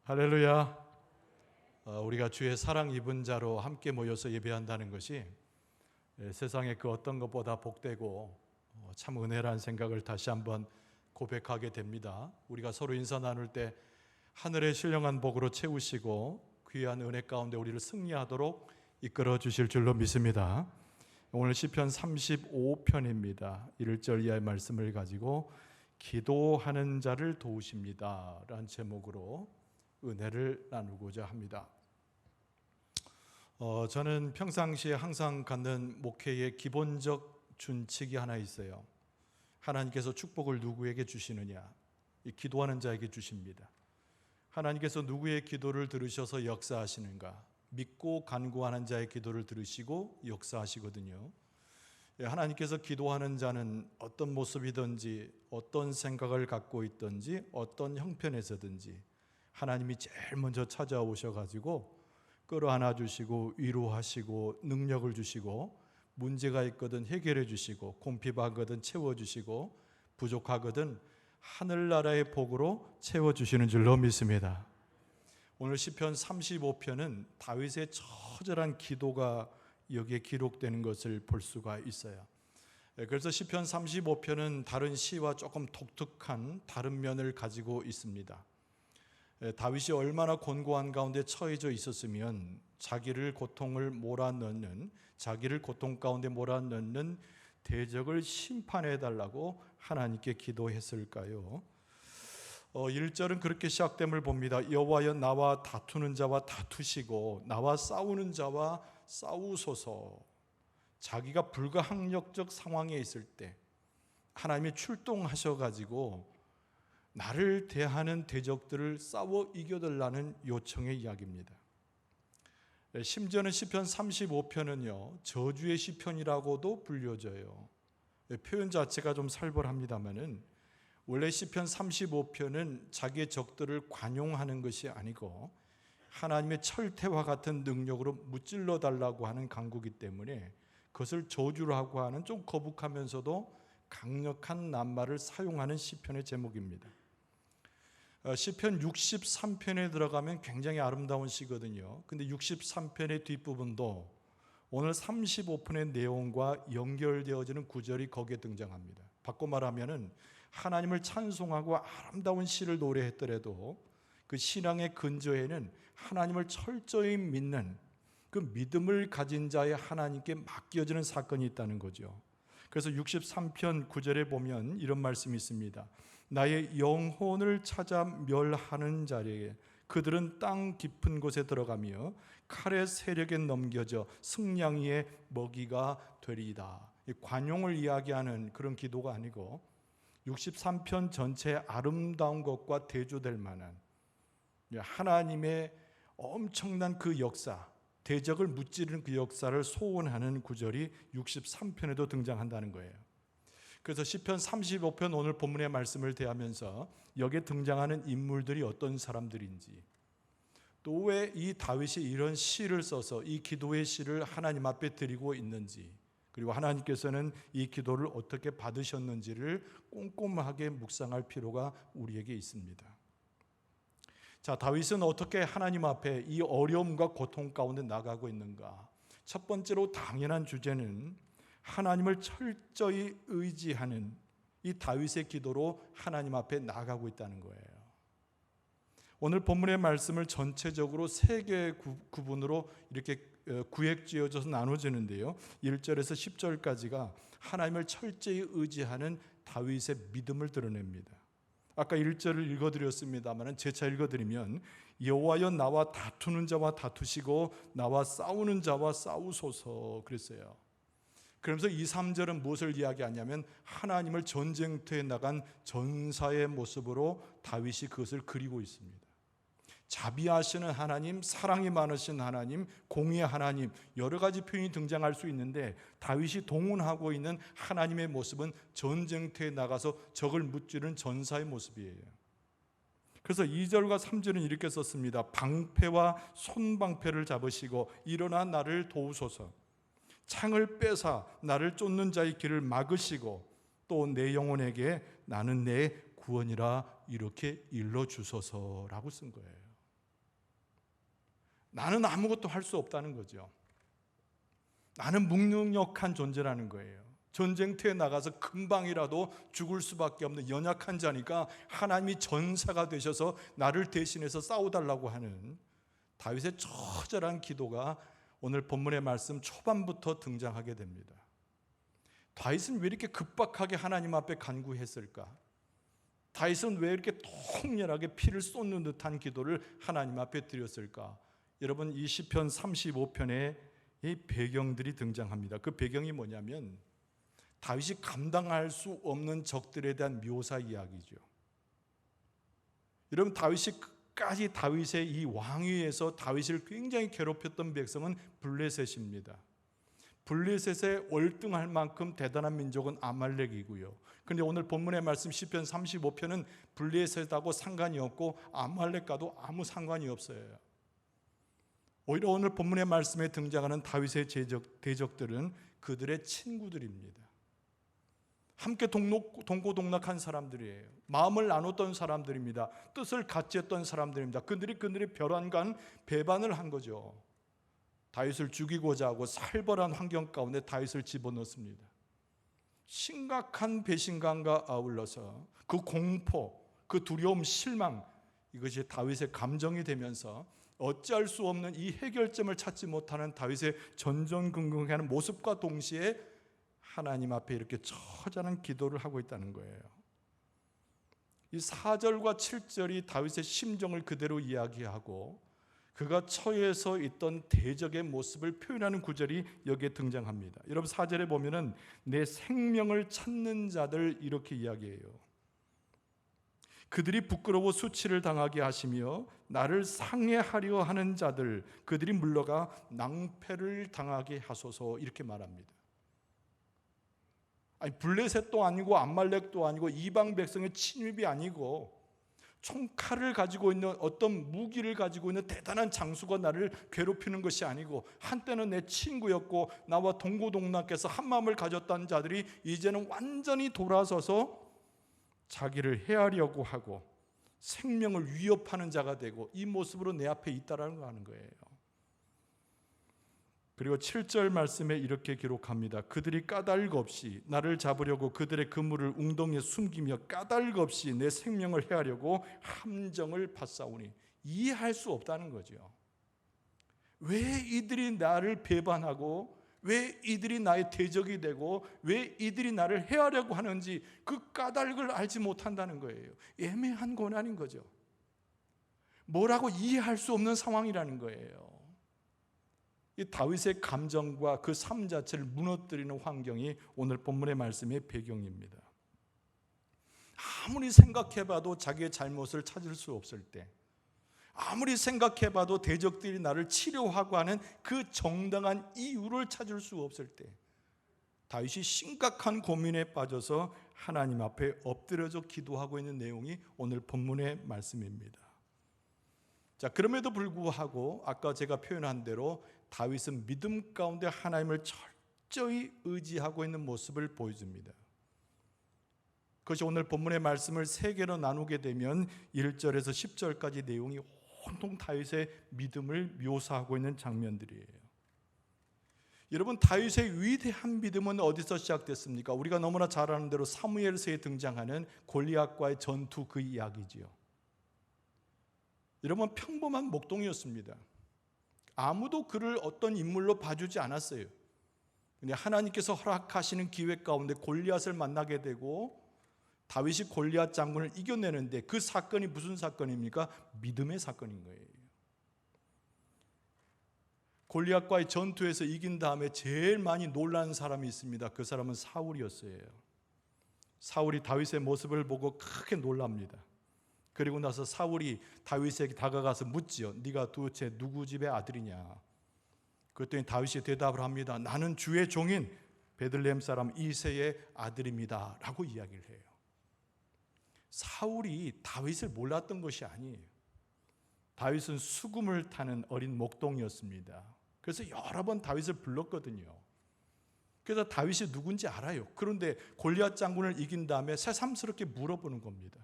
할렐루야. 우리가 주의 사랑 입은 자로 함께 모여서 예배한다는 것이 세상의 그 어떤 것보다 복되고 참 은혜라는 생각을 다시 한번 고백하게 됩니다. 우리가 서로 인사 나눌 때 하늘의 신령한 복으로 채우시고 귀한 은혜 가운데 우리를 승리하도록 이끌어 주실 줄로 믿습니다. 오늘 시편 35편입니다. 1절 이하의 말씀을 가지고 기도하는 자를 도우십니다 라는 제목으로 은혜를 나누고자 합니다. 저는 평상시에 항상 갖는 목회의 기본적 준칙이 하나 있어요. 하나님께서 축복을 누구에게 주시느냐? 이 기도하는 자에게 주십니다. 하나님께서 누구의 기도를 들으셔서 역사하시는가? 믿고 간구하는 자의 기도를 들으시고 역사하시거든요. 하나님께서 기도하는 자는 어떤 모습이든지 어떤 생각을 갖고 있든지 어떤 형편에서든지 하나님이 제일 먼저 찾아오셔가지고 끌어안아 주시고 위로하시고 능력을 주시고 문제가 있거든 해결해 주시고 궁핍하거든 채워주시고 부족하거든 하늘나라의 복으로 채워주시는 줄로 믿습니다. 오늘 시편 35편은 다윗의 처절한 기도가 여기에 기록되는 것을 볼 수가 있어요. 그래서 시편 35편은 다른 시와 조금 독특한 다른 면을 가지고 있습니다. 다윗이 얼마나 곤고한 가운데 처해져 있었으면 자기를 고통을 몰아넣는, 자기를 고통 가운데 몰아넣는 대적을 심판해달라고 하나님께 기도했을까요? 1절은 그렇게 시작됨을 봅니다. 여호와여 나와 다투는 자와 다투시고 나와 싸우는 자와 싸우소서. 자기가 불가항력적 상황에 있을 때 하나님이 출동하셔가지고 나를 대하는 대적들을 싸워 이겨달라는 요청의 이야기입니다. 심지어는 시편 35편은요 저주의 시편이라고도 불려져요. 표현 자체가 좀 살벌합니다만은 원래 시편 35편은 자기의 적들을 관용하는 것이 아니고 하나님의 철퇴와 같은 능력으로 무찔러 달라고 하는 간구기 때문에 그것을 저주라고 하는 좀 거북하면서도 강력한 낱말을 사용하는 시편의 제목입니다. 시편 63편에 들어가면 굉장히 아름다운 시거든요. 근데 63편의 뒷부분도 오늘 35편의 내용과 연결되어지는 구절이 거기에 등장합니다. 바꿔 말하면은 하나님을 찬송하고 아름다운 시를 노래했더라도 그 신앙의 근저에는 하나님을 철저히 믿는 그 믿음을 가진 자의 하나님께 맡겨지는 사건이 있다는 거죠. 그래서 63편 9절에 보면 이런 말씀이 있습니다. 나의 영혼을 찾아 멸하는 자에게 그들은 땅 깊은 곳에 들어가며 칼의 세력에 넘겨져 승냥이의 먹이가 되리이다. 관용을 이야기하는 그런 기도가 아니고 63편 전체의 아름다운 것과 대조될 만한 하나님의 엄청난 그 역사, 대적을 무찌르는 그 역사를 소원하는 구절이 63편에도 등장한다는 거예요. 그래서 시편 35편 오늘 본문의 말씀을 대하면서 여기에 등장하는 인물들이 어떤 사람들인지, 또 왜 이 다윗이 이런 시를 써서 이 기도의 시를 하나님 앞에 드리고 있는지, 그리고 하나님께서는 이 기도를 어떻게 받으셨는지를 꼼꼼하게 묵상할 필요가 우리에게 있습니다. 자, 다윗은 어떻게 하나님 앞에 이 어려움과 고통 가운데 나가고 있는가? 첫 번째로 당연한 주제는 하나님을 철저히 의지하는 이 다윗의 기도로 하나님 앞에 나가고 있다는 거예요. 오늘 본문의 말씀을 전체적으로 세 개의 구분으로 이렇게 구획지어져서 나눠지는데요. 1절에서 10절까지가 하나님을 철저히 의지하는 다윗의 믿음을 드러냅니다. 아까 1절을 읽어드렸습니다만 재차 읽어드리면 여호와여 나와 다투는 자와 다투시고 나와 싸우는 자와 싸우소서 그랬어요. 그러면서 2, 3절은 무엇을 이야기하냐면 하나님을 전쟁터에 나간 전사의 모습으로 다윗이 그것을 그리고 있습니다. 자비하시는 하나님, 사랑이 많으신 하나님, 공의의 하나님, 여러 가지 표현이 등장할 수 있는데 다윗이 동원하고 있는 하나님의 모습은 전쟁터에 나가서 적을 무찌르는 전사의 모습이에요. 그래서 2절과 3절은 이렇게 썼습니다. 방패와 손방패를 잡으시고 일어나 나를 도우소서. 창을 빼사 나를 쫓는 자의 길을 막으시고 또 내 영혼에게 나는 내 구원이라 이렇게 일러주소서라고 쓴 거예요. 나는 아무것도 할 수 없다는 거죠. 나는 무능력한 존재라는 거예요. 전쟁터에 나가서 금방이라도 죽을 수밖에 없는 연약한 자니까 하나님이 전사가 되셔서 나를 대신해서 싸워달라고 하는 다윗의 처절한 기도가 오늘 본문의 말씀 초반부터 등장하게 됩니다. 다윗은 왜 이렇게 급박하게 하나님 앞에 간구했을까? 다윗은 왜 이렇게 통렬하게 피를 쏟는 듯한 기도를 하나님 앞에 드렸을까? 여러분, 이 시편 35편에 이 배경들이 등장합니다. 그 배경이 뭐냐면 다윗이 감당할 수 없는 적들에 대한 묘사 이야기죠. 여러분, 다윗이 끝까지 다윗의 이 왕위에서 다윗을 굉장히 괴롭혔던 백성은 블레셋입니다. 블레셋에 월등할 만큼 대단한 민족은 아말렉이고요. 그런데 오늘 본문의 말씀 시편 35편은 블레셋하고 상관이 없고 아말렉과도 아무 상관이 없어요. 오히려 오늘 본문의 말씀에 등장하는 다윗의 대적들은 그들의 친구들입니다. 함께 동고동락한 사람들이에요. 마음을 나눴던 사람들입니다. 뜻을 같이 했던 사람들입니다. 그들이 벼랑간 배반을 한 거죠. 다윗을 죽이고자 하고 살벌한 환경 가운데 다윗을 집어넣습니다. 심각한 배신감과 아울러서 그 공포, 그 두려움, 실망, 이것이 다윗의 감정이 되면서 어찌할 수 없는 이 해결점을 찾지 못하는 다윗의 전전긍긍하는 모습과 동시에 하나님 앞에 이렇게 처절한 기도를 하고 있다는 거예요. 이 4절과 7절이 다윗의 심정을 그대로 이야기하고 그가 처해서 있던 대적의 모습을 표현하는 구절이 여기에 등장합니다. 여러분, 4절에 보면은 내 생명을 찾는 자들 이렇게 이야기해요. 그들이 부끄러워 수치를 당하게 하시며 나를 상해하려 하는 자들 그들이 물러가 낭패를 당하게 하소서 이렇게 말합니다. 아니, 블레셋도 아니고 암말렉도 아니고 이방 백성의 침입이 아니고 총칼을 가지고 있는 어떤 무기를 가지고 있는 대단한 장수가 나를 괴롭히는 것이 아니고 한때는 내 친구였고 나와 동고동락해서 한마음을 가졌던 자들이 이제는 완전히 돌아서서 자기를 해하려고 하고 생명을 위협하는 자가 되고 이 모습으로 내 앞에 있다라는 거 하는 거예요. 그리고 7절 말씀에 이렇게 기록합니다. 그들이 까닭 없이 나를 잡으려고 그들의 그물을 웅덩이에 숨기며 까닭 없이 내 생명을 해하려고 함정을 파싸우니 이해할 수 없다는 거죠. 왜 이들이 나를 배반하고 왜 이들이 나의 대적이 되고 왜 이들이 나를 해하려고 하는지 그 까닭을 알지 못한다는 거예요. 애매한 고난인 거죠. 뭐라고 이해할 수 없는 상황이라는 거예요. 이 다윗의 감정과 그 삶 자체를 무너뜨리는 환경이 오늘 본문의 말씀의 배경입니다. 아무리 생각해봐도 자기의 잘못을 찾을 수 없을 때, 아무리 생각해봐도 대적들이 나를 치료하고 하는 그 정당한 이유를 찾을 수 없을 때 다윗이 심각한 고민에 빠져서 하나님 앞에 엎드려져 기도하고 있는 내용이 오늘 본문의 말씀입니다. 자, 그럼에도 불구하고 아까 제가 표현한 대로 다윗은 믿음 가운데 하나님을 철저히 의지하고 있는 모습을 보여줍니다. 그것이 오늘 본문의 말씀을 세 개로 나누게 되면 1절에서 10절까지 내용이 온통 다윗의 믿음을 묘사하고 있는 장면들이에요. 여러분, 다윗의 위대한 믿음은 어디서 시작됐습니까? 우리가 너무나 잘 아는 대로 사무엘서에 등장하는 골리앗과의 전투 그 이야기지요. 여러분, 평범한 목동이었습니다. 아무도 그를 어떤 인물로 봐주지 않았어요. 근데 하나님께서 허락하시는 기회 가운데 골리앗을 만나게 되고 다윗이 골리앗 장군을 이겨내는데 그 사건이 무슨 사건입니까? 믿음의 사건인 거예요. 골리앗과의 전투에서 이긴 다음에 제일 많이 놀란 사람이 있습니다. 그 사람은 사울이었어요. 사울이 다윗의 모습을 보고 크게 놀랍니다. 그리고 나서 사울이 다윗에게 다가가서 묻지요. 네가 도대체 누구 집의 아들이냐? 그랬더니 다윗이 대답을 합니다. 나는 주의 종인 베들레헴 사람 이새의 아들입니다 라고 이야기를 해요. 사울이 다윗을 몰랐던 것이 아니에요. 다윗은 수금을 타는 어린 목동이었습니다. 그래서 여러 번 다윗을 불렀거든요. 그래서 다윗이 누군지 알아요. 그런데 골리앗 장군을 이긴 다음에 새삼스럽게 물어보는 겁니다.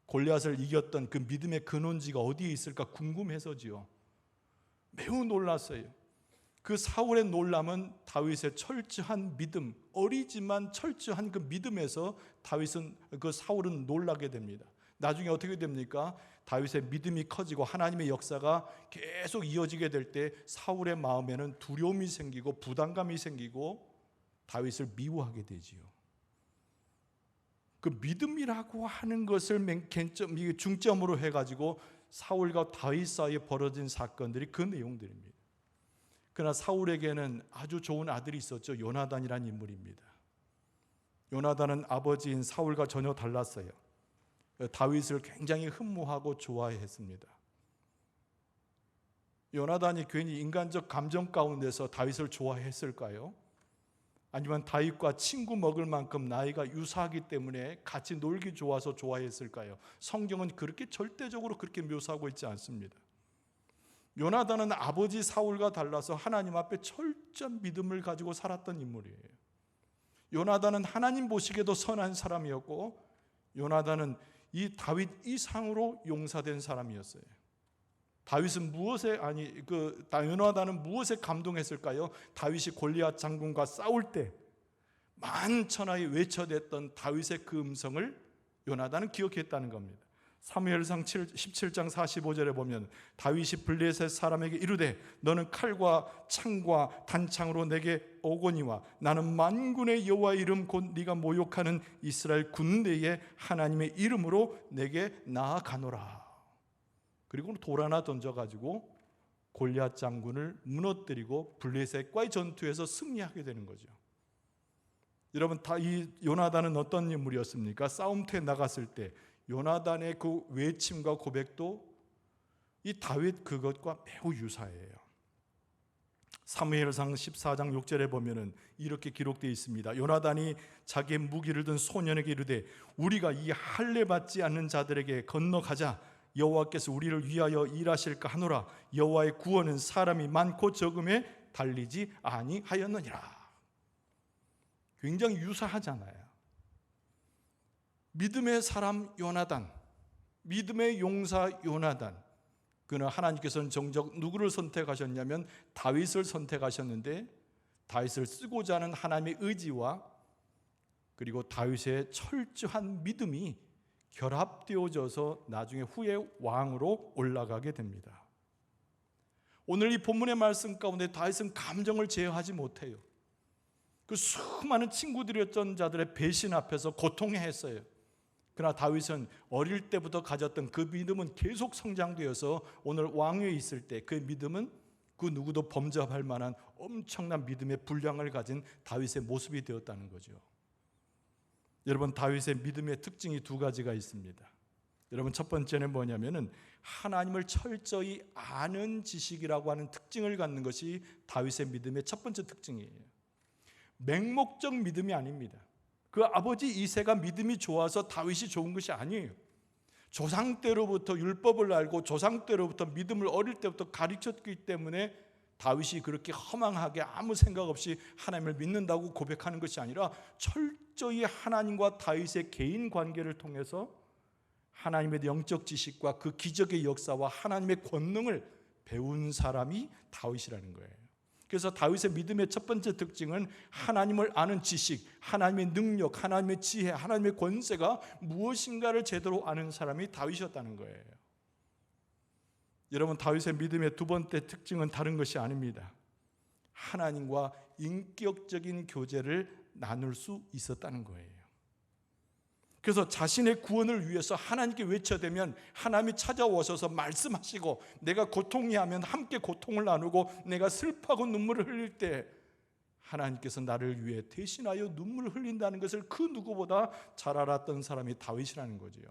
골리앗을 이겼던 그 믿음의 근원지가 어디에 있을까 궁금해서지요. 매우 놀랐어요. 그 사울의 놀람은 다윗의 철저한 믿음, 어리지만 철저한 그 믿음에서 사울은 놀라게 됩니다. 나중에 어떻게 됩니까? 다윗의 믿음이 커지고 하나님의 역사가 계속 이어지게 될 때 사울의 마음에는 두려움이 생기고 부담감이 생기고 다윗을 미워하게 되지요. 그 믿음이라고 하는 것을 중점으로 해가지고 사울과 다윗 사이에 벌어진 사건들이 그 내용들입니다. 그러나 사울에게는 아주 좋은 아들이 있었죠. 요나단이라는 인물입니다. 요나단은 아버지인 사울과 전혀 달랐어요. 다윗을 굉장히 흠모하고 좋아했습니다. 요나단이 괜히 인간적 감정 가운데서 다윗을 좋아했을까요? 아니면 다윗과 친구 먹을 만큼 나이가 유사하기 때문에 같이 놀기 좋아서 좋아했을까요? 성경은 그렇게 절대적으로 그렇게 묘사하고 있지 않습니다. 요나단은 아버지 사울과 달라서 하나님 앞에 철저한 믿음을 가지고 살았던 인물이에요. 요나단은 하나님 보시기에도 선한 사람이었고, 요나단은 이 다윗 이상으로 용사된 사람이었어요. 요나단은 무엇에 감동했을까요? 다윗이 골리앗 장군과 싸울 때 만천하에 외쳐댔던 다윗의 그 음성을 요나단은 기억했다는 겁니다. 사무엘상 17장 45절에 보면 다윗이 블레셋 사람에게 이르되 너는 칼과 창과 단창으로 내게 오거니와 나는 만군의 여호와의 이름 곧 네가 모욕하는 이스라엘 군대의 하나님의 이름으로 내게 나아가노라. 그리고 돌 하나 던져가지고 골리앗 장군을 무너뜨리고 블레셋과의 전투에서 승리하게 되는 거죠. 여러분, 이 요나단은 어떤 인물이었습니까? 싸움터에 나갔을 때 요나단의 그 외침과 고백도 이 다윗 그것과 매우 유사해요. 사무엘상 14장 6절에 보면은 이렇게 기록되어 있습니다. 요나단이 자기의 무기를 든 소년에게 이르되 우리가 이 할례 받지 않는 자들에게 건너가자. 여호와께서 우리를 위하여 일하실까 하노라. 여호와의 구원은 사람이 많고 적음에 달리지 아니하였느니라. 굉장히 유사하잖아요. 믿음의 사람 요나단, 믿음의 용사 요나단. 그러나 하나님께서는 정작 누구를 선택하셨냐면 다윗을 선택하셨는데, 다윗을 쓰고자 하는 하나님의 의지와 그리고 다윗의 철저한 믿음이 결합되어져서 나중에 후에 왕으로 올라가게 됩니다. 오늘 이 본문의 말씀 가운데 다윗은 감정을 제어하지 못해요. 그 수많은 친구들이었던 자들의 배신 앞에서 고통해했어요. 그러나 다윗은 어릴 때부터 가졌던 그 믿음은 계속 성장되어서 오늘 왕위에 있을 때 그 믿음은 그 누구도 범접할 만한 엄청난 믿음의 분량을 가진 다윗의 모습이 되었다는 거죠. 여러분, 다윗의 믿음의 특징이 두 가지가 있습니다. 여러분, 첫 번째는 뭐냐면은 하나님을 철저히 아는 지식이라고 하는 특징을 갖는 것이 다윗의 믿음의 첫 번째 특징이에요. 맹목적 믿음이 아닙니다. 그 아버지 이새가 믿음이 좋아서 다윗이 좋은 것이 아니에요. 조상 때로부터 율법을 알고 조상 때로부터 믿음을 어릴 때부터 가르쳤기 때문에 다윗이 그렇게 허망하게 아무 생각 없이 하나님을 믿는다고 고백하는 것이 아니라 철저히 하나님과 다윗의 개인 관계를 통해서 하나님의 영적 지식과 그 기적의 역사와 하나님의 권능을 배운 사람이 다윗이라는 거예요. 그래서 다윗의 믿음의 첫 번째 특징은 하나님을 아는 지식, 하나님의 능력, 하나님의 지혜, 하나님의 권세가 무엇인가를 제대로 아는 사람이 다윗이었다는 거예요. 여러분, 다윗의 믿음의 두 번째 특징은 다른 것이 아닙니다. 하나님과 인격적인 교제를 나눌 수 있었다는 거예요. 그래서 자신의 구원을 위해서 하나님께 외쳐대면 하나님이 찾아오셔서 말씀하시고, 내가 고통이 하면 함께 고통을 나누고, 내가 슬퍼하고 눈물을 흘릴 때 하나님께서 나를 위해 대신하여 눈물을 흘린다는 것을 그 누구보다 잘 알았던 사람이 다윗이라는 거죠.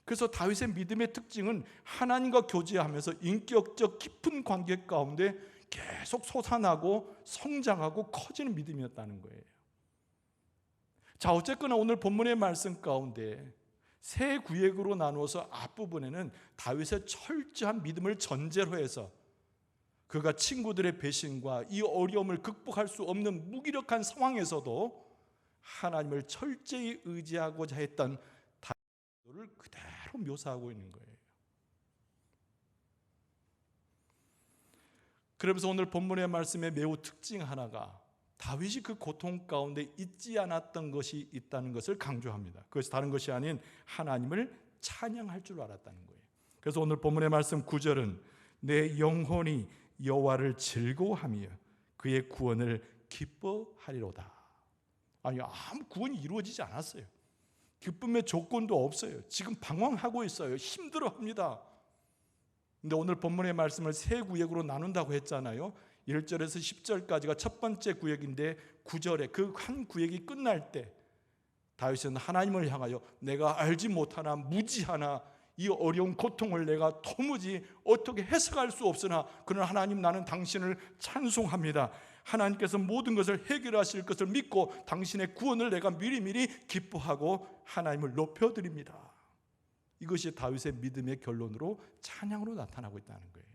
그래서 다윗의 믿음의 특징은 하나님과 교제하면서 인격적 깊은 관계 가운데 계속 솟아나고 성장하고 커지는 믿음이었다는 거예요. 자, 어쨌거나 오늘 본문의 말씀 가운데 세 구역으로 나누어서 앞부분에는 다윗의 철저한 믿음을 전제로 해서 그가 친구들의 배신과 이 어려움을 극복할 수 없는 무기력한 상황에서도 하나님을 철저히 의지하고자 했던 다윗을 그대로 묘사하고 있는 거예요. 그러면서 오늘 본문의 말씀의 매우 특징 하나가 다윗이 그 고통 가운데 잊지 않았던 것이 있다는 것을 강조합니다. 그것이 다른 것이 아닌 하나님을 찬양할 줄 알았다는 거예요. 그래서 오늘 본문의 말씀 9절은 내 영혼이 여호와를 즐거워하며 그의 구원을 기뻐하리로다. 아니, 아무 구원이 이루어지지 않았어요. 기쁨의 조건도 없어요. 지금 방황하고 있어요. 힘들어합니다. 근데 오늘 본문의 말씀을 세 구역으로 나눈다고 했잖아요. 1절에서 10절까지가 첫 번째 구역인데 9절에 그 한 구역이 끝날 때 다윗은 하나님을 향하여 내가 알지 못하나 무지하나 이 어려운 고통을 내가 도무지 어떻게 해석할 수 없으나 그러나 하나님, 나는 당신을 찬송합니다. 하나님께서 모든 것을 해결하실 것을 믿고 당신의 구원을 내가 미리미리 기뻐하고 하나님을 높여드립니다. 이것이 다윗의 믿음의 결론으로 찬양으로 나타나고 있다는 거예요.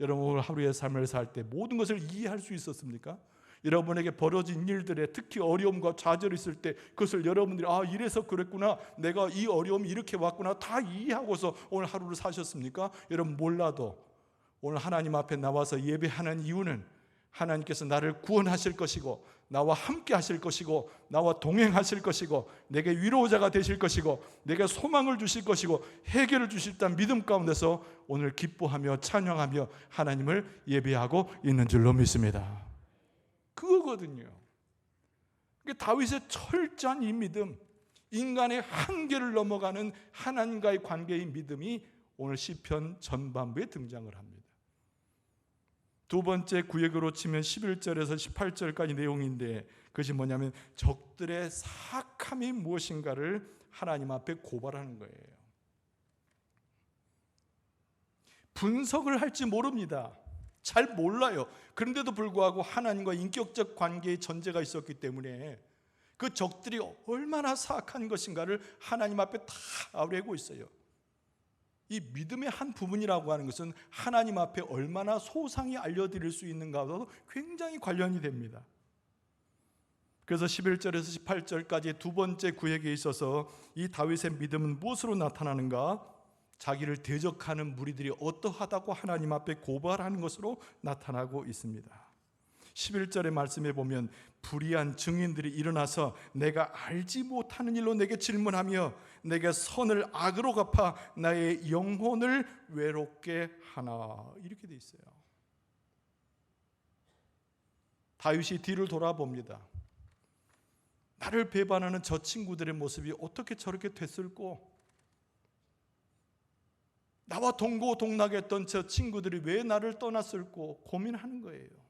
여러분, 오늘 하루의 삶을 살 때 모든 것을 이해할 수 있었습니까? 여러분에게 벌어진 일들에 특히 어려움과 좌절이 있을 때 그것을 여러분들이 이래서 그랬구나, 내가 이 어려움이 이렇게 왔구나 다 이해하고서 오늘 하루를 사셨습니까? 여러분, 몰라도 오늘 하나님 앞에 나와서 예배하는 이유는 하나님께서 나를 구원하실 것이고 나와 함께 하실 것이고 나와 동행하실 것이고 내게 위로자가 되실 것이고 내게 소망을 주실 것이고 해결을 주실다는 믿음 가운데서 오늘 기뻐하며 찬양하며 하나님을 예배하고 있는 줄로 믿습니다. 그거거든요. 다윗의 철저한 이 믿음, 인간의 한계를 넘어가는 하나님과의 관계의 믿음이 오늘 시편 전반부에 등장을 합니다. 두 번째 구역으로 치면 11절에서 18절까지 내용인데 그것이 뭐냐면 적들의 사악함이 무엇인가를 하나님 앞에 고발하는 거예요. 분석을 할지 모릅니다. 잘 몰라요. 그런데도 불구하고 하나님과 인격적 관계의 전제가 있었기 때문에 그 적들이 얼마나 사악한 것인가를 하나님 앞에 다 아뢰고 있어요. 이 믿음의 한 부분이라고 하는 것은 하나님 앞에 얼마나 소상히 알려드릴 수 있는가와도 굉장히 관련이 됩니다. 그래서 11절에서 18절까지 두 번째 구역에 있어서 이 다윗의 믿음은 무엇으로 나타나는가? 자기를 대적하는 무리들이 어떠하다고 하나님 앞에 고발하는 것으로 나타나고 있습니다. 11절의 말씀에 보면 불의한 증인들이 일어나서 내가 알지 못하는 일로 내게 질문하며 내게 선을 악으로 갚아 나의 영혼을 외롭게 하나, 이렇게 돼 있어요. 다윗이 뒤를 돌아봅니다. 나를 배반하는 저 친구들의 모습이 어떻게 저렇게 됐을꼬? 나와 동고동락했던 저 친구들이 왜 나를 떠났을꼬? 고민하는 거예요.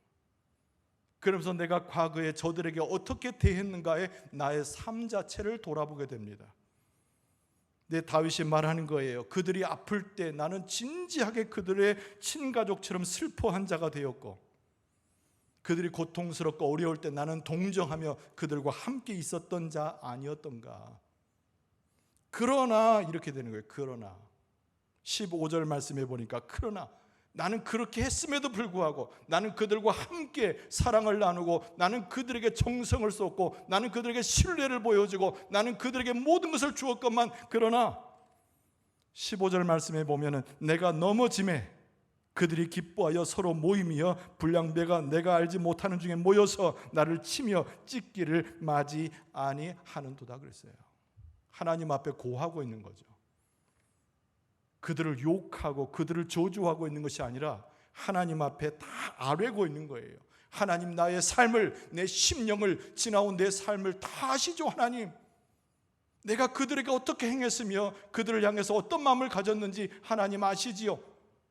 그러면서 내가 과거에 저들에게 어떻게 대했는가에 나의 삶 자체를 돌아보게 됩니다. 내 다윗이 말하는 거예요. 그들이 아플 때 나는 진지하게 그들의 친가족처럼 슬퍼한 자가 되었고 그들이 고통스럽고 어려울 때 나는 동정하며 그들과 함께 있었던 자 아니었던가. 그러나 이렇게 되는 거예요. 그러나 15절 말씀해 보니까 그러나 나는 그렇게 했음에도 불구하고 나는 그들과 함께 사랑을 나누고 나는 그들에게 정성을 쏟고 나는 그들에게 신뢰를 보여주고 나는 그들에게 모든 것을 주었건만 그러나 15절 말씀에 보면은 내가 넘어짐에 그들이 기뻐하여 서로 모임이여 불량배가 내가 알지 못하는 중에 모여서 나를 치며 찢기를 맞이 아니하는도다 그랬어요. 하나님 앞에 고하고 있는 거죠. 그들을 욕하고 그들을 저주하고 있는 것이 아니라 하나님 앞에 다 아뢰고 있는 거예요. 하나님, 나의 삶을, 내 심령을, 지나온 내 삶을 다 아시죠 하나님. 내가 그들에게 어떻게 행했으며 그들을 향해서 어떤 마음을 가졌는지 하나님 아시지요.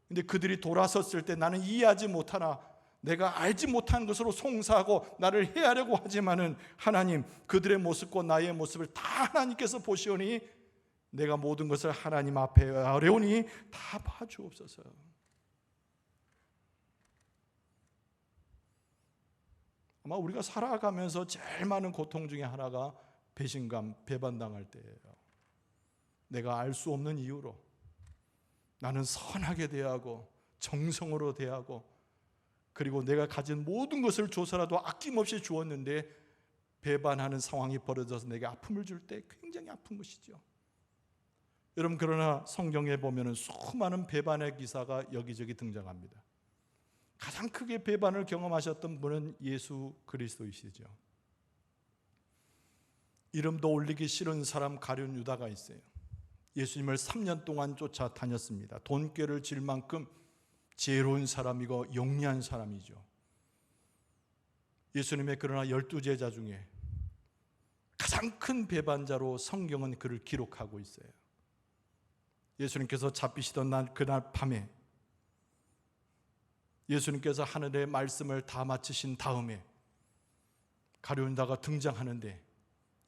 근데 그들이 돌아섰을 때 나는 이해하지 못하나 내가 알지 못한 것으로 송사하고 나를 해하려고 하지만은 하나님, 그들의 모습과 나의 모습을 다 하나님께서 보시오니 내가 모든 것을 하나님 앞에 아뢰오니 다 봐주옵소서. 아마 우리가 살아가면서 제일 많은 고통 중에 하나가 배신감, 배반당할 때예요. 내가 알 수 없는 이유로 나는 선하게 대하고 정성으로 대하고 그리고 내가 가진 모든 것을 줘서라도 아낌없이 주었는데 배반하는 상황이 벌어져서 내게 아픔을 줄 때 굉장히 아픈 것이죠. 여러분, 그러나 성경에 보면 수많은 배반의 기사가 여기저기 등장합니다. 가장 크게 배반을 경험하셨던 분은 예수 그리스도이시죠. 이름도 올리기 싫은 사람 가룟 유다가 있어요. 예수님을 3년 동안 쫓아다녔습니다. 돈꾀를 질 만큼 지혜로운 사람이고 영리한 사람이죠. 예수님의 그러나 12제자 중에 가장 큰 배반자로 성경은 그를 기록하고 있어요. 예수님께서 잡히시던 그날 밤에 예수님께서 하늘의 말씀을 다 마치신 다음에 가룟 유다가 등장하는데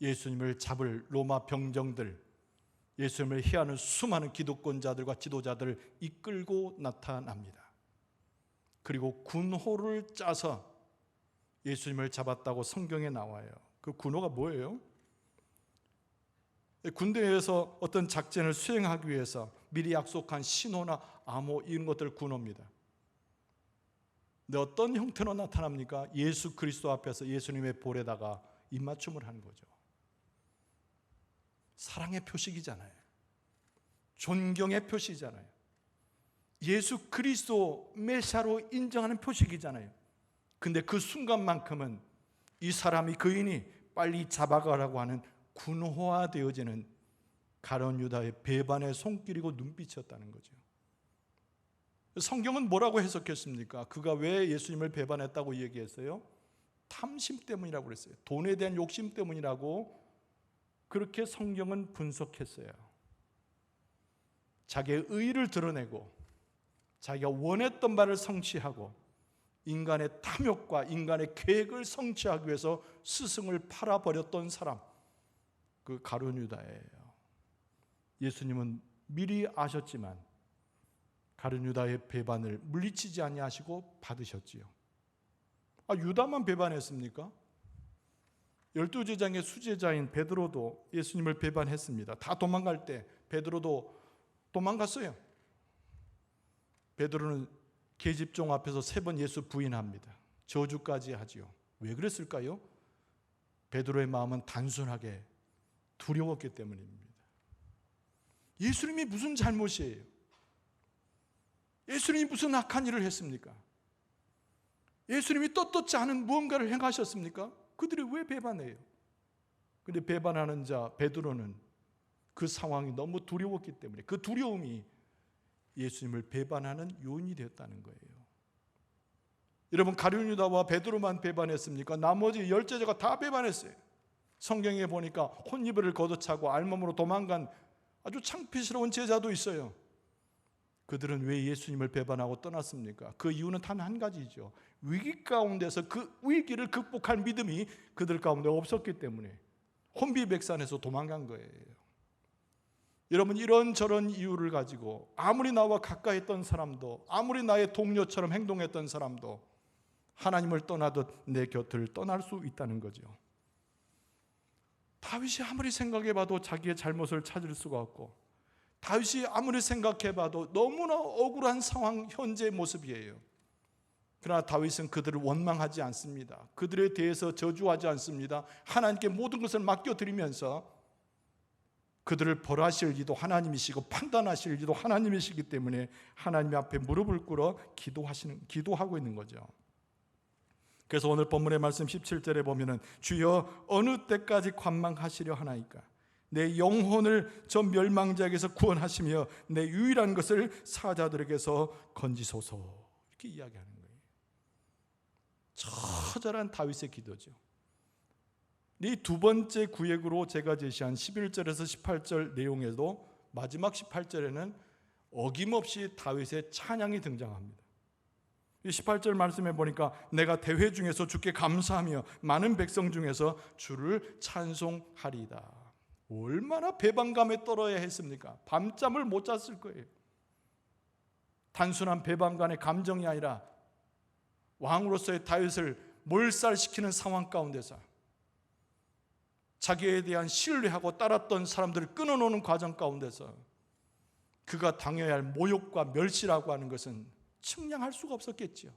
예수님을 잡을 로마 병정들, 예수님을 해하는 수많은 기득권자들과 지도자들을 이끌고 나타납니다. 그리고 군호를 짜서 예수님을 잡았다고 성경에 나와요. 그 군호가 뭐예요? 군대에서 어떤 작전을 수행하기 위해서 미리 약속한 신호나 암호 이런 것들 군호입니다. 근데 어떤 형태로 나타납니까? 예수 그리스도 앞에서 예수님의 볼에다가 입맞춤을 하는 거죠. 사랑의 표식이잖아요. 존경의 표시잖아요. 예수 그리스도 메시아로 인정하는 표식이잖아요. 근데 그 순간만큼은 이 사람이 그인이 빨리 잡아가라고 하는 군호화되어지는 가룟 유다의 배반의 손길이고 눈빛이었다는 거죠. 성경은 뭐라고 해석했습니까? 그가 왜 예수님을 배반했다고 얘기했어요? 탐심 때문이라고 그랬어요. 돈에 대한 욕심 때문이라고 그렇게 성경은 분석했어요. 자기의 의의를 드러내고 자기가 원했던 바를 성취하고 인간의 탐욕과 인간의 계획을 성취하기 위해서 스승을 팔아버렸던 사람, 그 가룟 유다예요. 예수님은 미리 아셨지만 가룟 유다의 배반을 물리치지 아니하시고 받으셨지요. 유다만 배반했습니까? 12제자의 수제자인 베드로도 예수님을 배반했습니다. 다 도망갈 때 베드로도 도망갔어요. 베드로는 계집종 앞에서 3번 예수 부인합니다. 저주까지 하지요. 왜 그랬을까요? 베드로의 마음은 단순하게 두려웠기 때문입니다. 예수님이 무슨 잘못이에요? 예수님이 무슨 악한 일을 했습니까? 예수님이 떳떳지 않은 무언가를 행하셨습니까? 그들이 왜 배반해요? 그런데 배반하는 자 베드로는 그 상황이 너무 두려웠기 때문에 그 두려움이 예수님을 배반하는 요인이 되었다는 거예요. 여러분, 가룟 유다와 베드로만 배반했습니까? 나머지 10제자가 다 배반했어요. 성경에 보니까 혼이불을 걷어차고 알몸으로 도망간 아주 창피스러운 제자도 있어요. 그들은 왜 예수님을 배반하고 떠났습니까? 그 이유는 단 한 가지죠. 위기 가운데서 그 위기를 극복할 믿음이 그들 가운데 없었기 때문에 혼비백산에서 도망간 거예요. 여러분, 이런저런 이유를 가지고 아무리 나와 가까이 했던 사람도, 아무리 나의 동료처럼 행동했던 사람도 하나님을 떠나듯 내 곁을 떠날 수 있다는 거죠. 다윗이 아무리 생각해봐도 자기의 잘못을 찾을 수가 없고, 다윗이 아무리 생각해봐도 너무나 억울한 상황, 현재의 모습이에요. 그러나 다윗은 그들을 원망하지 않습니다. 그들에 대해서 저주하지 않습니다. 하나님께 모든 것을 맡겨드리면서 그들을 벌하실 이도 하나님이시고 판단하실 이도 하나님이시기 때문에 하나님 앞에 무릎을 꿇어 기도하고 있는 거죠. 그래서 오늘 본문의 말씀 17절에 보면은 주여 어느 때까지 관망하시려 하나이까? 내 영혼을 저 멸망자에게서 구원하시며 내 유일한 것을 사자들에게서 건지소서. 이렇게 이야기하는 거예요. 처절한 다윗의 기도죠. 이 두 번째 구역으로 제가 제시한 11절에서 18절 내용에도 마지막 18절에는 어김없이 다윗의 찬양이 등장합니다. 18절 말씀에 보니까 내가 대회 중에서 주께 감사하며 많은 백성 중에서 주를 찬송하리이다. 얼마나 배반감에 떨어야 했습니까? 밤잠을 못 잤을 거예요. 단순한 배반감의 감정이 아니라 왕으로서의 다윗을 몰살시키는 상황 가운데서 자기에 대한 신뢰하고 따랐던 사람들을 끊어놓는 과정 가운데서 그가 당해야 할 모욕과 멸시라고 하는 것은 측량할 수가 없었겠죠.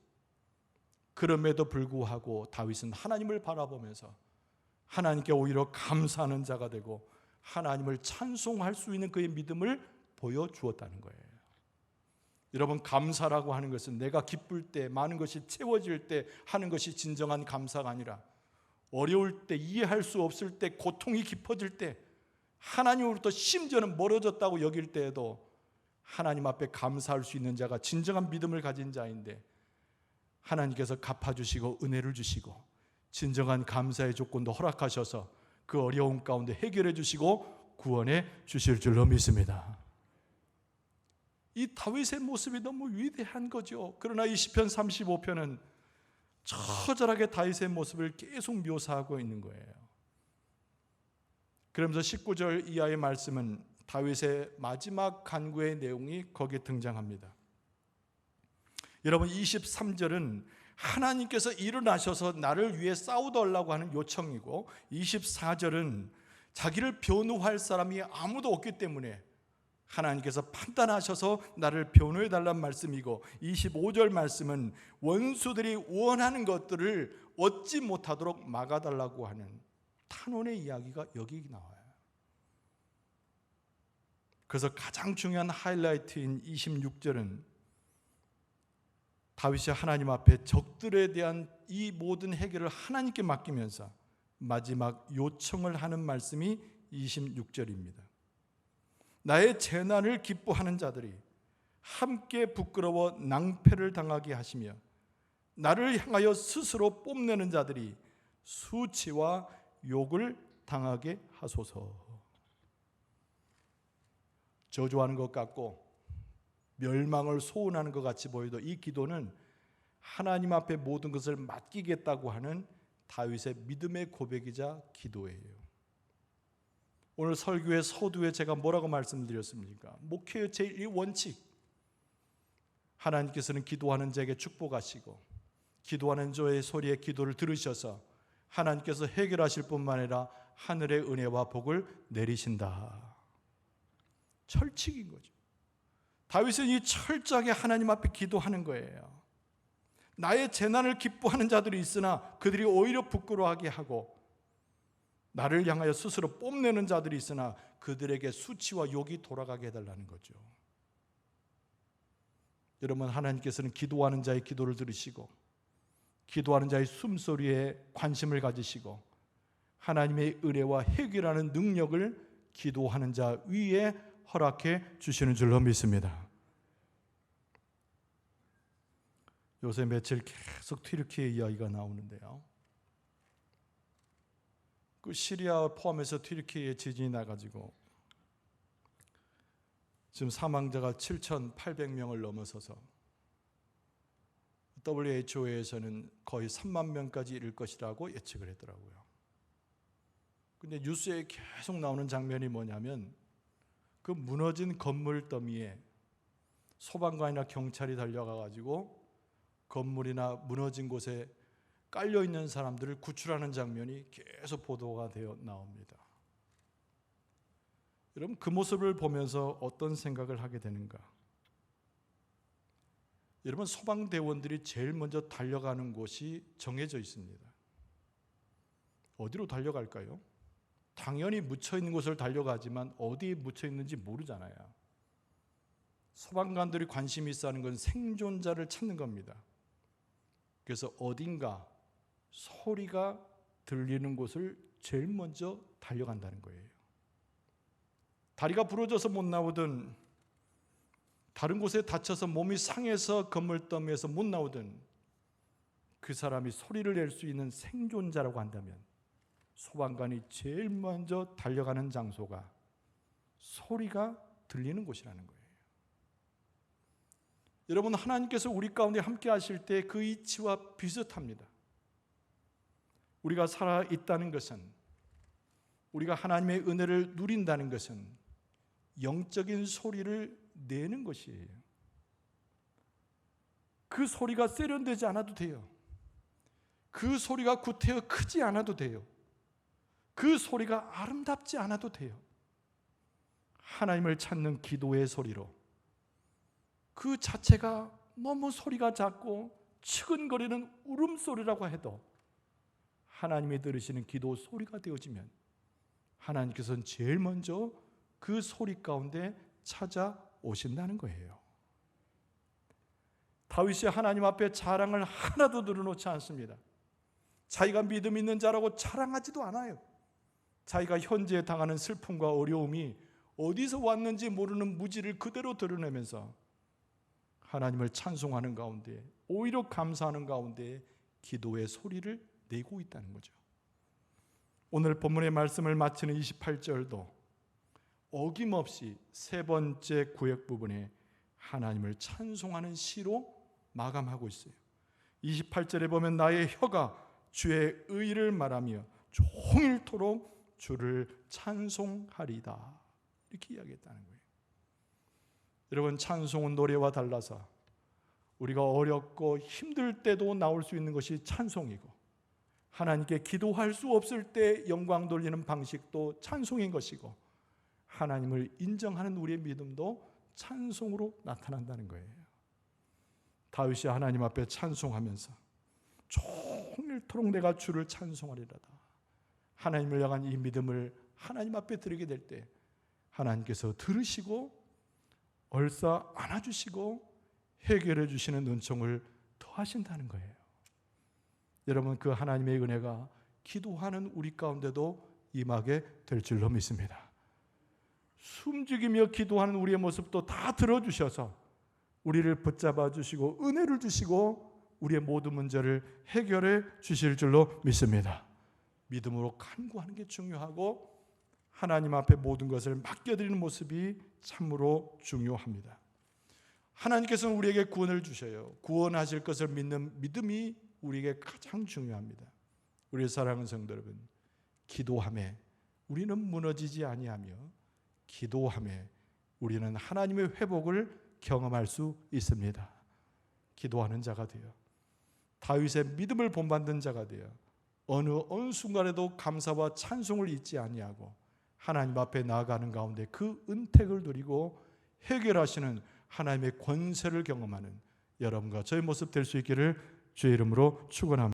그럼에도 불구하고 다윗은 하나님을 바라보면서 하나님께 오히려 감사하는 자가 되고 하나님을 찬송할 수 있는 그의 믿음을 보여주었다는 거예요. 여러분, 감사라고 하는 것은 내가 기쁠 때, 많은 것이 채워질 때 하는 것이 진정한 감사가 아니라 어려울 때, 이해할 수 없을 때, 고통이 깊어질 때, 하나님으로부터 심지어는 멀어졌다고 여길 때에도 하나님 앞에 감사할 수 있는 자가 진정한 믿음을 가진 자인데, 하나님께서 갚아주시고 은혜를 주시고 진정한 감사의 조건도 허락하셔서 그 어려움 가운데 해결해 주시고 구원해 주실 줄로 믿습니다. 이 다윗의 모습이 너무 위대한 거죠. 그러나 이 시편 35편은 처절하게 다윗의 모습을 계속 묘사하고 있는 거예요. 그러면서 19절 이하의 말씀은 다윗의 마지막 간구의 내용이 거기에 등장합니다. 여러분, 23절은 하나님께서 일어나셔서 나를 위해 싸우달라고 하는 요청이고, 24절은 자기를 변호할 사람이 아무도 없기 때문에 하나님께서 판단하셔서 나를 변호해 달라는 말씀이고, 25절 말씀은 원수들이 원하는 것들을 얻지 못하도록 막아달라고 하는 탄원의 이야기가 여기 나와요. 그래서 가장 중요한 하이라이트인 26절은 다윗이 하나님 앞에 적들에 대한 이 모든 해결을 하나님께 맡기면서 마지막 요청을 하는 말씀이 26절입니다. 나의 재난을 기뻐하는 자들이 함께 부끄러워 낭패를 당하게 하시며 나를 향하여 스스로 뽐내는 자들이 수치와 욕을 당하게 하소서. 저주하는 것 같고 멸망을 소원하는 것 같이 보여도 이 기도는 하나님 앞에 모든 것을 맡기겠다고 하는 다윗의 믿음의 고백이자 기도예요. 오늘 설교의 서두에 제가 뭐라고 말씀드렸습니까? 목회의 제1 원칙, 하나님께서는 기도하는 자에게 축복하시고 기도하는 자의 소리에 기도를 들으셔서 하나님께서 해결하실 뿐만 아니라 하늘의 은혜와 복을 내리신다. 철칙인 거죠. 다윗은 이 철저하게 하나님 앞에 기도하는 거예요. 나의 재난을 기뻐하는 자들이 있으나 그들이 오히려 부끄러워하게 하고, 나를 향하여 스스로 뽐내는 자들이 있으나 그들에게 수치와 욕이 돌아가게 해달라는 거죠. 여러분, 하나님께서는 기도하는 자의 기도를 들으시고 기도하는 자의 숨소리에 관심을 가지시고 하나님의 은혜와 해결하는 능력을 기도하는 자 위에 허락해 주시는 줄로 믿습니다. 요새 며칠 계속 튀르키예 이야기가 나오는데요, 그 시리아 포함해서 튀르키예에 지진이 나가지고 지금 사망자가 7,800명을 넘어서서 WHO에서는 거의 3만 명까지 이를 것이라고 예측을 했더라고요. 근데 뉴스에 계속 나오는 장면이 뭐냐면 그 무너진 건물 더미에 소방관이나 경찰이 달려가가지고 건물이나 무너진 곳에 깔려있는 사람들을 구출하는 장면이 계속 보도가 되어 나옵니다. 여러분, 그 모습을 보면서 어떤 생각을 하게 되는가? 여러분, 소방대원들이 제일 먼저 달려가는 곳이 정해져 있습니다. 어디로 달려갈까요? 당연히 묻혀있는 곳을 달려가지만 어디에 묻혀있는지 모르잖아요. 소방관들이 관심이 있어 하는 건 생존자를 찾는 겁니다. 그래서 어딘가 소리가 들리는 곳을 제일 먼저 달려간다는 거예요. 다리가 부러져서 못 나오든 다른 곳에 다쳐서 몸이 상해서 건물더미에서 못 나오든 그 사람이 소리를 낼 수 있는 생존자라고 한다면 소방관이 제일 먼저 달려가는 장소가 소리가 들리는 곳이라는 거예요. 여러분, 하나님께서 우리 가운데 함께 하실 때 그 이치와 비슷합니다. 우리가 살아있다는 것은, 우리가 하나님의 은혜를 누린다는 것은 영적인 소리를 내는 것이에요. 그 소리가 세련되지 않아도 돼요. 그 소리가 구태여 크지 않아도 돼요. 그 소리가 아름답지 않아도 돼요. 하나님을 찾는 기도의 소리로, 그 자체가 너무 소리가 작고 치근거리는 울음소리라고 해도 하나님이 들으시는 기도 소리가 되어지면 하나님께서는 제일 먼저 그 소리 가운데 찾아오신다는 거예요. 다윗이 하나님 앞에 자랑을 하나도 늘어놓지 않습니다. 자기가 믿음 있는 자라고 자랑하지도 않아요. 자기가 현재 당하는 슬픔과 어려움이 어디서 왔는지 모르는 무지를 그대로 드러내면서 하나님을 찬송하는 가운데, 오히려 감사하는 가운데 기도의 소리를 내고 있다는 거죠. 오늘 본문의 말씀을 마치는 28절도 어김없이 세 번째 구역 부분에 하나님을 찬송하는 시로 마감하고 있어요. 28절에 보면 나의 혀가 주의 의를 말하며 종일토록 주를 찬송하리다, 이렇게 이야기했다는 거예요. 여러분, 찬송은 노래와 달라서 우리가 어렵고 힘들 때도 나올 수 있는 것이 찬송이고, 하나님께 기도할 수 없을 때 영광 돌리는 방식도 찬송인 것이고, 하나님을 인정하는 우리의 믿음도 찬송으로 나타난다는 거예요. 다윗이 하나님 앞에 찬송하면서 종일토록 내가 주를 찬송하리라다, 하나님을 향한 이 믿음을 하나님 앞에 드리게 될 때 하나님께서 들으시고 얼싸 안아주시고 해결해 주시는 은총을 더하신다는 거예요. 여러분, 그 하나님의 은혜가 기도하는 우리 가운데도 임하게 될 줄로 믿습니다. 숨죽이며 기도하는 우리의 모습도 다 들어주셔서 우리를 붙잡아 주시고 은혜를 주시고 우리의 모든 문제를 해결해 주실 줄로 믿습니다. 믿음으로 간구하는 게 중요하고, 하나님 앞에 모든 것을 맡겨드리는 모습이 참으로 중요합니다. 하나님께서는 우리에게 구원을 주셔요. 구원하실 것을 믿는 믿음이 우리에게 가장 중요합니다. 우리 사랑하는 성도 여러분, 기도하며 우리는 무너지지 아니하며, 기도하며 우리는 하나님의 회복을 경험할 수 있습니다. 기도하는 자가 되어 다윗의 믿음을 본받는 자가 되어 어느 순간에도 감사와 찬송을 잊지 아니하고 하나님 앞에 나아가는 가운데 그 은택을 누리고 해결하시는 하나님의 권세를 경험하는 여러분과 저의 모습 될 수 있기를 주의 이름으로 축원합니다.